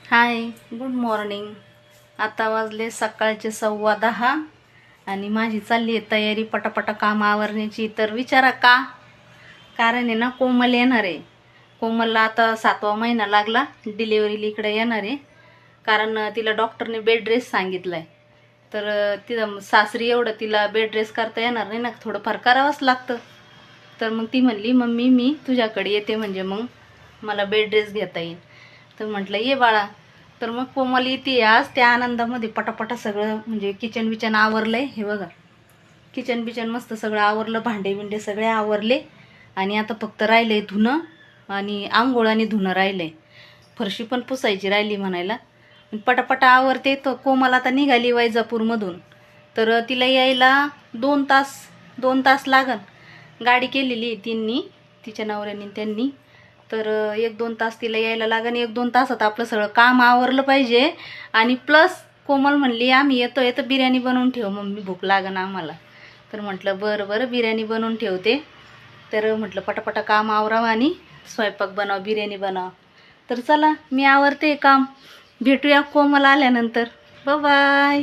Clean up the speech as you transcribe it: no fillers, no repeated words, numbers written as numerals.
हाय, good morning. आता वाजले सकाळचे 10:15 आणि माझी चालली आहे तयारी पटापटा काम आवरण्याची. तर विचारा का? कारण आहे ना, कोमल येणार आहे. कोमलला आता 7वा महिना लागला, डिलिव्हरीला इकडे येणार आहे. कारण तिला डॉक्टरने बेड रेस्ट सांगितलं आहे. तर तिला सासरी एवढं तिला बेड रेस्ट करता येणार नाही ना, थोडंफार करावंच लागतं. तर मग ती म्हणली, मम्मी मी तुझ्याकडे येते, म्हणजे मग मला बेड रेस्ट घेता येईल. तर म्हटलं ये बाळा. तर मग कोमल येते आज. त्या आनंदामध्ये पटापटा सगळं म्हणजे किचन बिचन आवरलं आहे. हे बघा, किचन बिचन मस्त सगळं आवरलं, भांडे बिंडे सगळे आवरले. आणि आता फक्त राहिलं आहे धुणं आणि आंघोळ आणि धुणं राहिलं आहे. फरशी पण पुसायची राहिली म्हणायला. पटापटा आवरते. तर कोमल आता निघाली वैजापूरमधून. तर तिला यायला 2 तास लागन. गाडी केलेली आहे तिन्ही, तिच्या नवऱ्याने त्यांनी. तर 1-2 तास तिला यायला लागन. 1-2 तासात आपलं सगळं काम आवरलं पाहिजे. आणि प्लस कोमल म्हणली आम्ही येतोय तर बिर्याणी बनवून ठेव मम्मी, भूक लागन आम्हाला. तर म्हटलं बरं बरं, बिर्याणी बनवून ठेवते. तर म्हटलं पटापटा काम आवरावं आणि स्वयंपाक बनव, बिर्याणी बनव. तर चला मी आवरते काम. भेटूया कोमल आल्यानंतर. बाय.